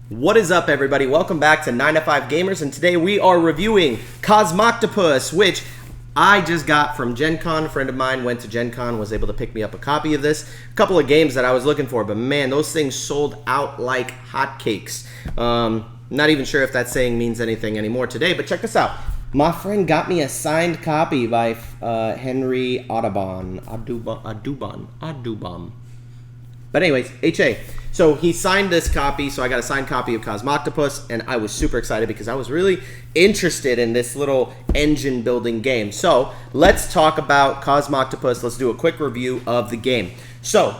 What is up, everybody? Welcome back to 9 to 5 Gamers, and today we are reviewing Cosmoctopus, which I just got from Gen Con. A friend of mine went to Gen Con, was able to pick me up a copy of this. A couple of games that I was looking for, but man, those things sold out like hotcakes. Not even sure if that saying means anything anymore today, but check this out. My friend got me a signed copy by Henry Audubon. But anyways, HA. So he signed this copy, so I got a signed copy of Cosmoctopus, and I was super excited because I was really interested in this little engine building game. So let's talk about Cosmoctopus. Let's do a quick review of the game. So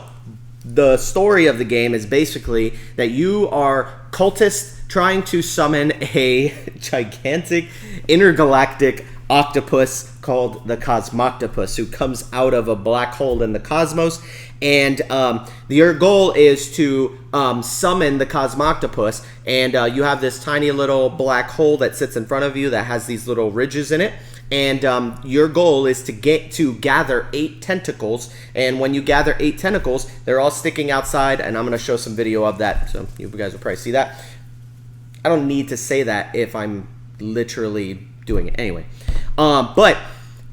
the story of the game is basically that you are cultists trying to summon a gigantic intergalactic octopus called the Cosmoctopus, who comes out of a black hole in the cosmos. And your goal is to summon the Cosmoctopus, and you have this tiny little black hole that sits in front of you that has these little ridges in it. And your goal is to gather 8 tentacles, and when you gather 8 tentacles, they're all sticking outside, and I'm going to show some video of that, so you guys will probably see that. I don't need to say that if I'm literally doing it anyway.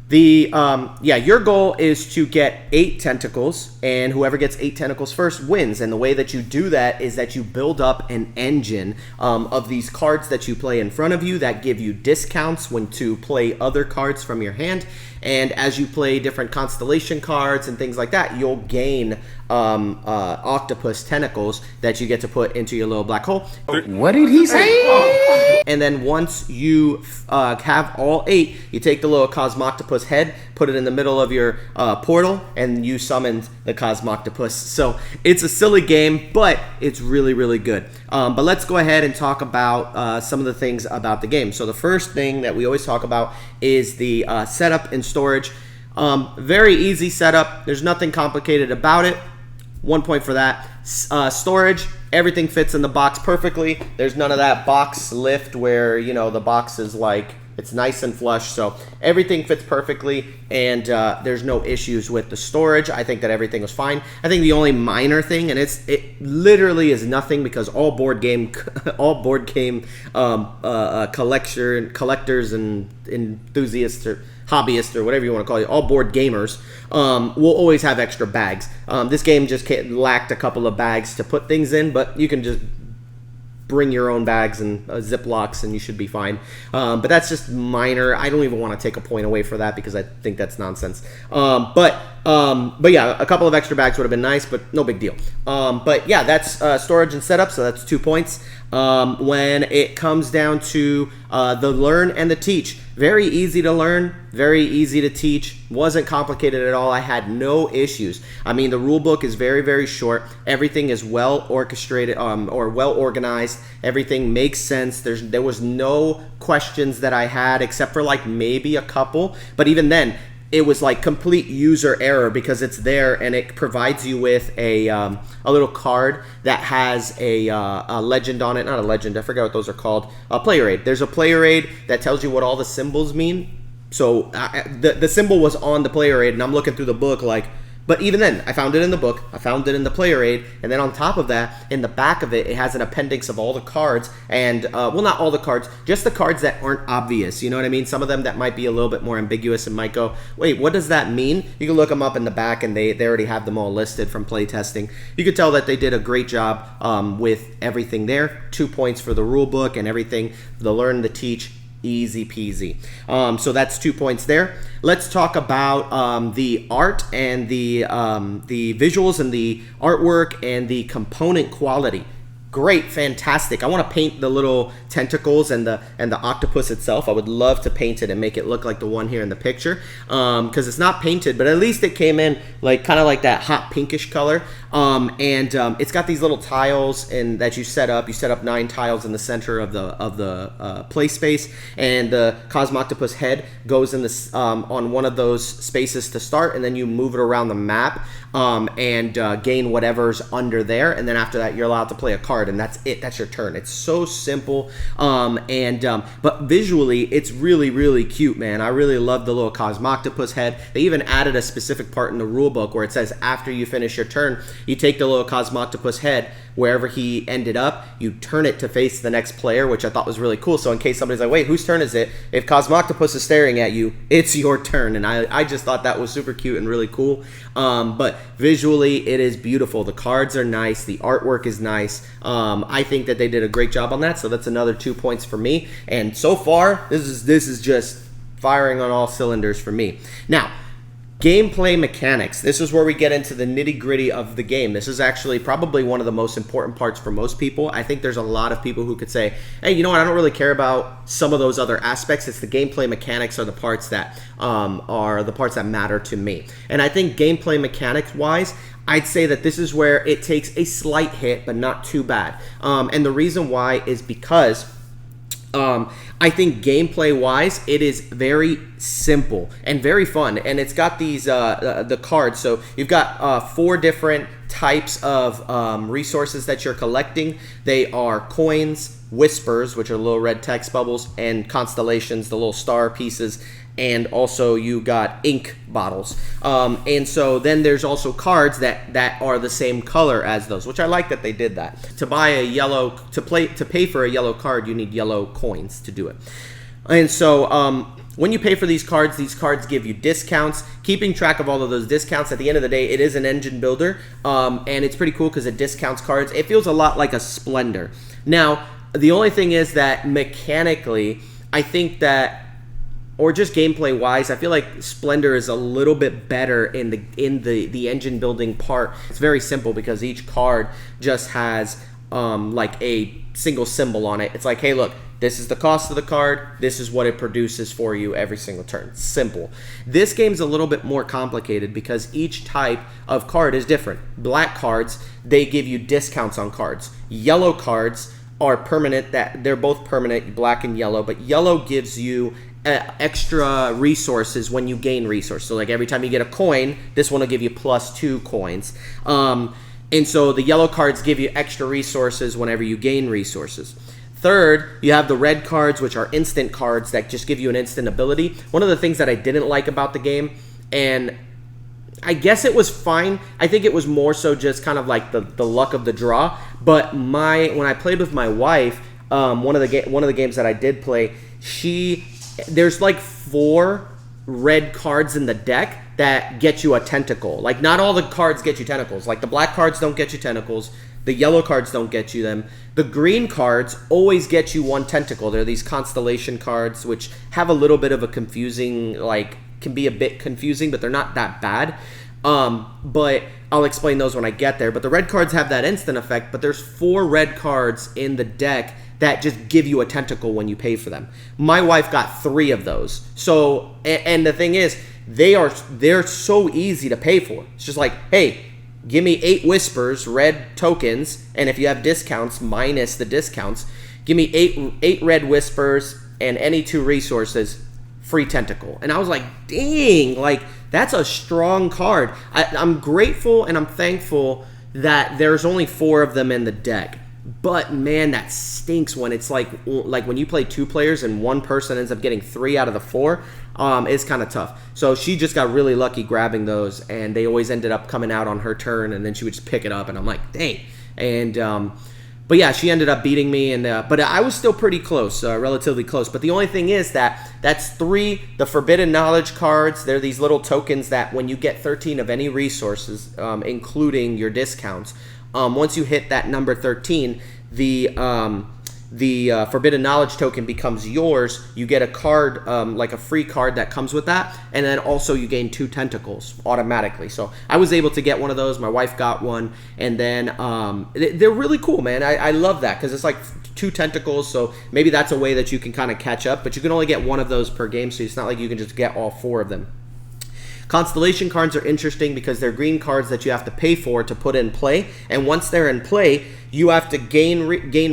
Your goal is to get 8 tentacles, and whoever gets 8 tentacles first wins. And the way that you do that is that you build up an engine of these cards that you play in front of you that give you discounts when to play other cards from your hand. And as you play different constellation cards and things like that, you'll gain octopus tentacles that you get to put into your little black hole. What did he say? And then once you have all 8, you take the little Cosmoctopus head, put it in the middle of your portal, and you summoned the Cosmoctopus. So it's a silly game, but it's really, really good. But let's go ahead and talk about some of the things about the game. So the first thing that we always talk about is the setup and storage. Very easy setup. There's nothing complicated about it. 1 point for that. Storage, everything fits in the box perfectly. There's none of that box lift where, you know, the box is like, it's nice and flush. So everything fits perfectly, and there's no issues with the storage. I think that everything was fine. I think the only minor thing, and it literally is nothing, because all board game collectors and enthusiasts or hobbyists or whatever you want to call it, all board gamers, will always have extra bags. This game just lacked a couple of bags to put things in, but you can just bring your own bags and Ziplocs and you should be fine. But that's just minor. I don't even want to take a point away for that because I think that's nonsense. But yeah, a couple of extra bags would have been nice, but no big deal. But yeah, that's storage and setup, so that's 2 points. When it comes down to the learn and the teach, very easy to learn, very easy to teach. Wasn't complicated at all. I had no issues. I mean, the rule book is very, very short. Everything is well orchestrated or well organized. Everything makes sense. There was no questions that I had except for like maybe a couple, but even then, it was like complete user error because it's there and it provides you with a little card that has a legend on it. Not a legend, I forget what those are called. A player aid. There's a player aid that tells you what all the symbols mean. So the symbol was on the player aid, and I'm looking through the book like, but even then, I found it in the book, I found it in the player aid, and then on top of that, in the back of it, it has an appendix of all the cards, and, well, not all the cards, just the cards that aren't obvious, you know what I mean? Some of them that might be a little bit more ambiguous and might go, wait, what does that mean? You can look them up in the back, and they already have them all listed from playtesting. You could tell that they did a great job with everything there. 2 points for the rule book and everything, the learn, the teach. Easy peasy. So that's 2 points there. Let's talk about the art and the visuals and the artwork and the component quality. Great, fantastic. I want to paint the little tentacles and the octopus itself. I would love to paint it and make it look like the one here in the picture, because it's not painted, but at least it came in like kind of like that hot pinkish color. It's got these little tiles and that you set up. You set up 9 tiles in the center of the play space, and the Cosmoctopus head goes in this on one of those spaces to start, and then you move it around the map and gain whatever's under there, and then after that you're allowed to play a card, and that's it. That's your turn. It's so simple, but visually it's really, really cute, man. I really love the little Cosmoctopus head. They even added a specific part in the rule book where it says after you finish your turn, You take the little Cosmoctopus head, wherever he ended up, you turn it to face the next player, which I thought was really cool. So in case somebody's like, wait, whose turn is it? If Cosmoctopus is staring at you, it's your turn. And I just thought that was super cute and really cool. But visually, it is beautiful. The cards are nice. The artwork is nice. I think that they did a great job on that. So that's another 2 points for me. And so far, this is just firing on all cylinders for me. Now, gameplay mechanics. This is where we get into the nitty-gritty of the game. This is actually probably one of the most important parts for most people. I think there's a lot of people who could say, hey, you know what, I don't really care about some of those other aspects. It's the gameplay mechanics are the parts that matter to me. And I think gameplay mechanics wise, I'd say that this is where it takes a slight hit, but not too bad. And the reason why is because I think gameplay-wise, it is very simple and very fun, and it's got these the cards. So you've got 4 different types of resources that you're collecting. They are coins, whispers, which are little red text bubbles, and constellations, the little star pieces, and also you got ink bottles. And so then there's also cards that are the same color as those, which I like that they did that. To pay for a yellow card, you need yellow coins to do it. And so when you pay for these cards give you discounts. Keeping track of all of those discounts, at the end of the day, it is an engine builder, and it's pretty cool because it discounts cards. It feels a lot like a Splendor. Now, the only thing is that mechanically, I think that, or just gameplay wise, I feel like Splendor is a little bit better in the engine building part. It's very simple because each card just has like a single symbol on it. It's like, hey, look, this is the cost of the card. This is what it produces for you every single turn. Simple. This game's a little bit more complicated because each type of card is different. Black cards, they give you discounts on cards. Yellow cards are permanent. That they're both permanent, black and yellow, but yellow gives you extra resources when you gain resources. So like every time you get a coin, this one will give you +2 coins. And so the yellow cards give you extra resources whenever you gain resources. Third, you have the red cards, which are instant cards that just give you an instant ability. One of the things that I didn't like about the game, and I guess it was fine, I think it was more so just kind of like the luck of the draw. But when I played with my wife, one of the games that I did play, there's like 4 red cards in the deck that get you a tentacle. Like, not all the cards get you tentacles. Like, the black cards don't get you tentacles. The yellow cards don't get you them. The green cards always get you 1 tentacle. They're these constellation cards, which have a little bit of a confusing, like, can be a bit confusing, but they're not that bad. But I'll explain those when I get there. But the red cards have that instant effect, but there's 4 red cards in the deck that just give you a tentacle when you pay for them. My wife got 3 of those. So, and the thing is, they're so easy to pay for. It's just like, hey, give me 8 whispers, red tokens, and if you have discounts, minus the discounts, give me 8 red whispers and any 2 resources, free tentacle. And I was like, dang, like, that's a strong card. I'm grateful and I'm thankful that there's only 4 of them in the deck. But man, that stinks when it's like when you play 2 players and one person ends up getting 3 out of the 4. It's kind of tough. So she just got really lucky grabbing those, and they always ended up coming out on her turn, and then she would just pick it up, and I'm like, dang. And but yeah, she ended up beating me, and but I was still pretty close, relatively close. But the only thing is that's 3 the Forbidden Knowledge cards. They're these little tokens that when you get 13 of any resources, including your discounts, once you hit that number 13, the Forbidden Knowledge token becomes yours. You get a card, like a free card that comes with that, and then also you gain 2 tentacles automatically. So I was able to get one of those. My wife got one, and then they're really cool, man. I love that because it's like 2 tentacles, so maybe that's a way that you can kind of catch up, but you can only get 1 of those per game, so it's not like you can just get all 4 of them. Constellation cards are interesting because they're green cards that you have to pay for to put in play, and once they're in play, you have to gain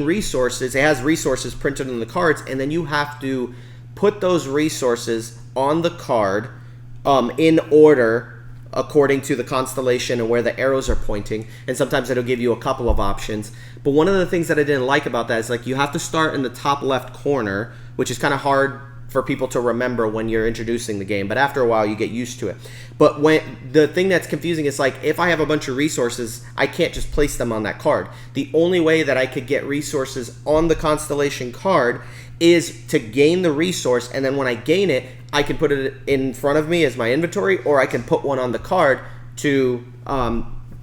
resources. It has resources printed on the cards, and then you have to put those resources on the card in order according to the constellation and where the arrows are pointing, and sometimes it'll give you a couple of options. But one of the things that I didn't like about that is, like, you have to start in the top left corner, which is kind of hard for people to remember when you're introducing the game, but after a while you get used to it. But when the thing that's confusing is like, if I have a bunch of resources, I can't just place them on that card. The only way that I could get resources on the constellation card is to gain the resource, and then when I gain it, I can put it in front of me as my inventory, or I can put one on the card to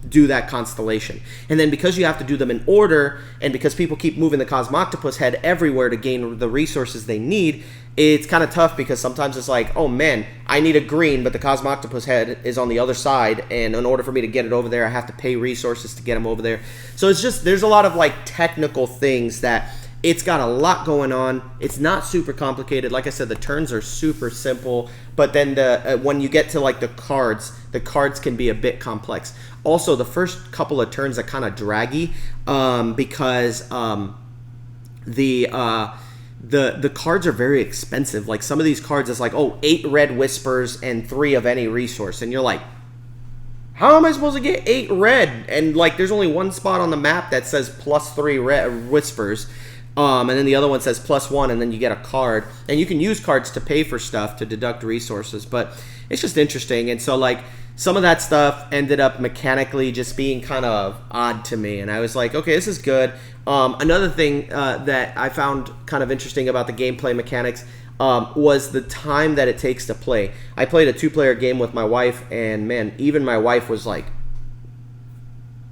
do that constellation. And then because you have to do them in order, and because people keep moving the Cosmoctopus head everywhere to gain the resources they need, it's kind of tough, because sometimes it's like, oh man, I need a green, but the Cosmoctopus head is on the other side, and in order for me to get it over there, I have to pay resources to get them over there. So it's just, there's a lot of like technical things that it's got a lot going on. It's not super complicated. Like I said, the turns are super simple, but then when you get to like the cards can be a bit complex. Also, the first couple of turns are kind of draggy because the cards are very expensive. Like some of these cards, it's like, oh, 8 red whispers and 3 of any resource, and you're like, how am I supposed to get 8 red? And like, there's only one spot on the map that says +3 red whispers. And then the other one says +1, and then you get a card. And you can use cards to pay for stuff, to deduct resources. But it's just interesting. And so, like, some of that stuff ended up mechanically just being kind of odd to me. And I was like, okay, this is good. Another thing that I found kind of interesting about the gameplay mechanics was the time that it takes to play. I played a 2-player game with my wife, and, man, even my wife was like,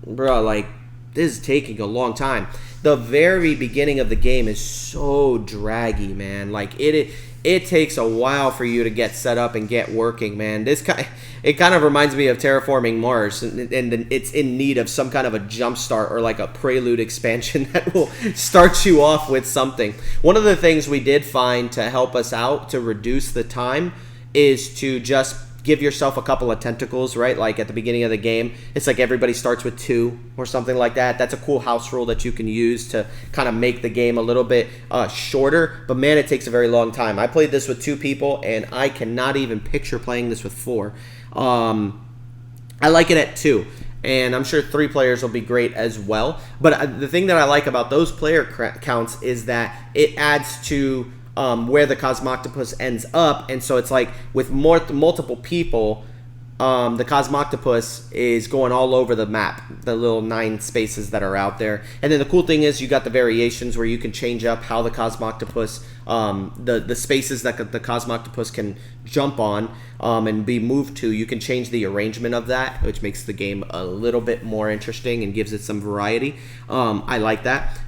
bro, like, this is taking a long time. The very beginning of the game is so draggy, man. Like it takes a while for you to get set up and get working, man. It kind of reminds me of Terraforming Mars, and it's in need of some kind of a jump start or like a prelude expansion that will start you off with something. One of the things we did find to help us out to reduce the time is to just give yourself a couple of tentacles, right? Like at the beginning of the game, it's like everybody starts with 2 or something like that. That's a cool house rule that you can use to kind of make the game a little bit shorter. But man, it takes a very long time. I played this with 2 people, and I cannot even picture playing this with 4. I like it at 2. And I'm sure 3 players will be great as well. But the thing that I like about those player counts is that it adds to where the Cosmoctopus ends up, and so it's like with multiple people, the Cosmoctopus is going all over the map, the little 9 spaces that are out there. And then the cool thing is you got the variations where you can change up how the Cosmoctopus, the spaces that the Cosmoctopus can jump on and be moved to. You can change the arrangement of that, which makes the game a little bit more interesting and gives it some variety. I like that.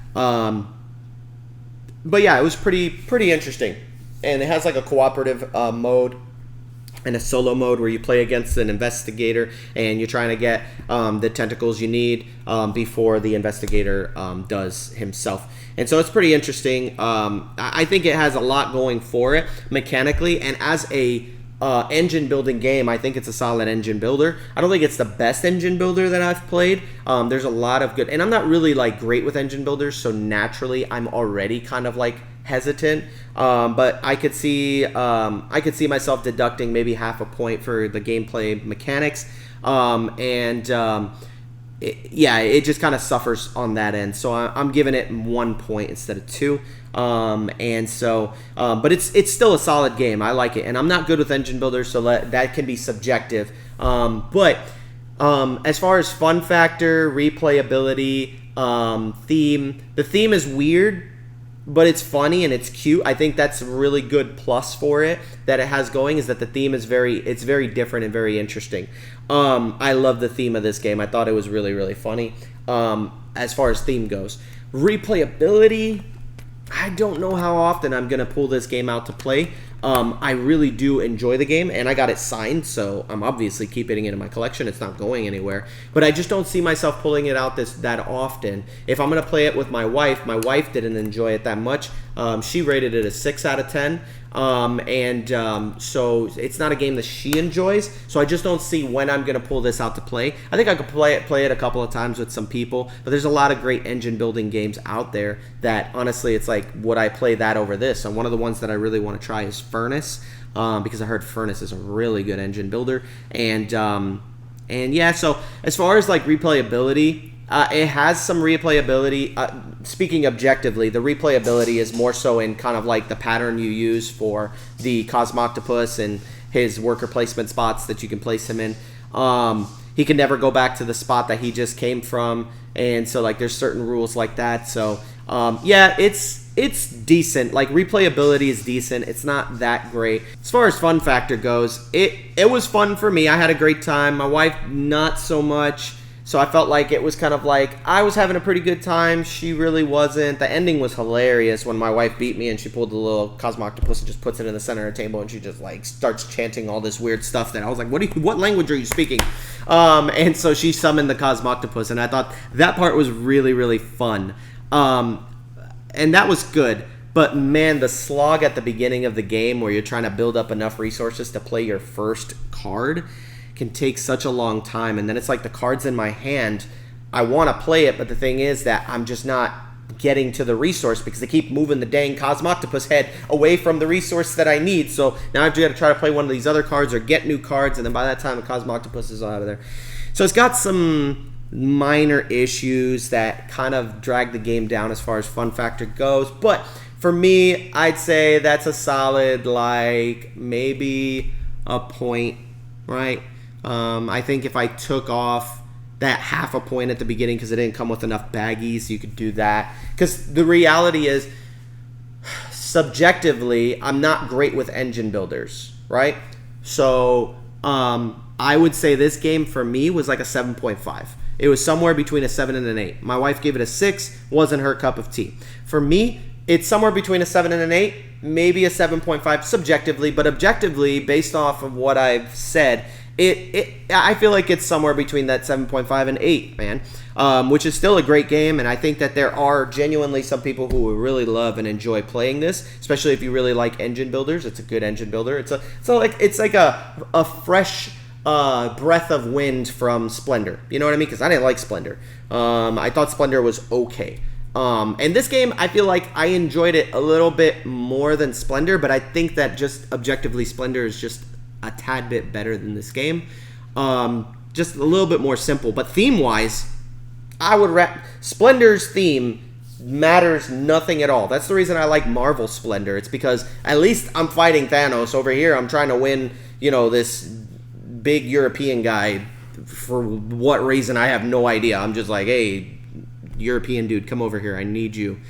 But yeah, it was pretty interesting, and it has like a cooperative mode and a solo mode where you play against an investigator, and you're trying to get the tentacles you need before the investigator does himself. And so it's pretty interesting. I think it has a lot going for it mechanically, and as a engine building game, I think it's a solid engine builder. I don't think it's the best engine builder that I've played. There's a lot of good, and I'm not really like great with engine builders, so naturally I'm already kind of like hesitant. But I could see myself deducting maybe half a point for the gameplay mechanics, it just kind of suffers on that end. So I'm giving it 1 point instead of 2. But it's still a solid game. I like it, and I'm not good with engine builders, so that can be subjective. But as far as fun factor, replayability, theme, the theme is weird, but it's funny and it's cute. I think that's a really good plus for it that it has going, is that the theme is very different and very interesting. I love the theme of this game. I thought it was really, really funny as far as theme goes. Replayability, I don't know how often I'm going to pull this game out to play. I really do enjoy the game, and I got it signed, so I'm obviously keeping it in my collection. It's not going anywhere. But I just don't see myself pulling it out that often. If I'm going to play it with my wife didn't enjoy it that much. She rated it a 6 out of 10. So it's not a game that she enjoys, so I just don't see when I'm going to pull this out to play. I think I could play it a couple of times with some people, but there's a lot of great engine building games out there that honestly, it's like, would I play that over this? And one of the ones that I really want to try is Furnace, because I heard Furnace is a really good engine builder. And yeah, so as far as like replayability, It has some replayability. Speaking objectively, the replayability is more so in kind of like the pattern you use for the Cosmoctopus and his worker placement spots that you can place him in. He can never go back to the spot that he just came from, and so like there's certain rules like that. So yeah, it's decent. Like replayability is decent. It's not that great. As far as fun factor goes, it was fun for me. I had a great time. My wife not so much. So I felt like it was kind of like I was having a pretty good time. She really wasn't. The ending was hilarious when my wife beat me and she pulled the little Cosmoctopus and just puts it in the center of the table and she just like starts chanting all this weird stuff that I was like, what language are you speaking? And so she summoned the Cosmoctopus and I thought that part was really, really fun. And that was good. But man, the slog at the beginning of the game where you're trying to build up enough resources to play your first card can take such a long time, and then it's like the cards in my hand, I want to play it, but the thing is that I'm just not getting to the resource because they keep moving the dang Cosmoctopus head away from the resource that I need. So now I've got to try to play one of these other cards or get new cards, and then by that time the Cosmoctopus is out of there. So it's got some minor issues that kind of drag the game down as far as fun factor goes, but for me, I'd say that's a solid, like, maybe a point, right? I think if I took off that half a point at the beginning because it didn't come with enough baggies, you could do that. Because the reality is, subjectively, I'm not great with engine builders, right? So I would say this game for me was like a 7.5. It was somewhere between a 7 and an 8. My wife gave it a 6, wasn't her cup of tea. For me, it's somewhere between a 7 and an 8, maybe a 7.5 subjectively, but objectively, based off of what I've said, I feel like it's somewhere between that 7.5 and 8, man, which is still a great game, and I think that there are genuinely some people who will really love and enjoy playing this, especially if you really like engine builders. It's a good engine builder. It's like a fresh breath of wind from Splendor. You know what I mean? Because I didn't like Splendor. I thought Splendor was okay. And this game, I feel like I enjoyed it a little bit more than Splendor, but I think that just objectively Splendor is just a tad bit better than this game. Just a little bit more simple. But theme-wise, I would Splendor's theme matters nothing at all. That's the reason I like Marvel Splendor. It's because at least I'm fighting Thanos. Over here, I'm trying to win, this big European guy. For what reason, I have no idea. I'm just like, hey, European dude, come over here. I need you.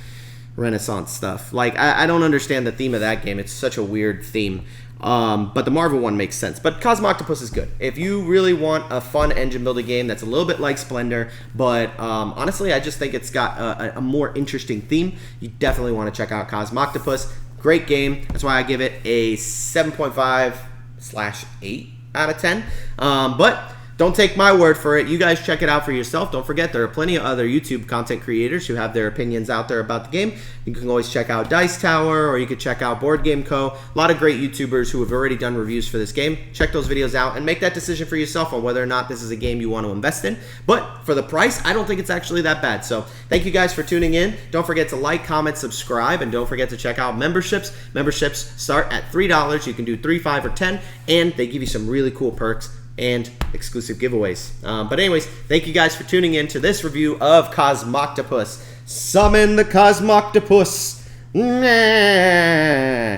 Renaissance stuff. Like, I don't understand the theme of that game. It's such a weird theme. But the Marvel one makes sense. But Cosmoctopus is good. If you really want a fun engine building game that's a little bit like Splendor, but honestly, I just think it's got a more interesting theme, you definitely want to check out Cosmoctopus. Great game. That's why I give it a 7.5/8 out of 10. But don't take my word for it. You guys check it out for yourself. Don't forget, there are plenty of other YouTube content creators who have their opinions out there about the game. You can always check out Dice Tower, or you could check out Board Game Co. A lot of great YouTubers who have already done reviews for this game. Check those videos out and make that decision for yourself on whether or not this is a game you want to invest in. But for the price, I don't think it's actually that bad. So thank you guys for tuning in. Don't forget to like, comment, subscribe, and don't forget to check out memberships. Memberships start at $3. You can do 3, 5, or 10, and they give you some really cool perks and exclusive giveaways. But anyways, thank you guys for tuning in to this review of Cosmoctopus. Summon the Cosmoctopus! Nah.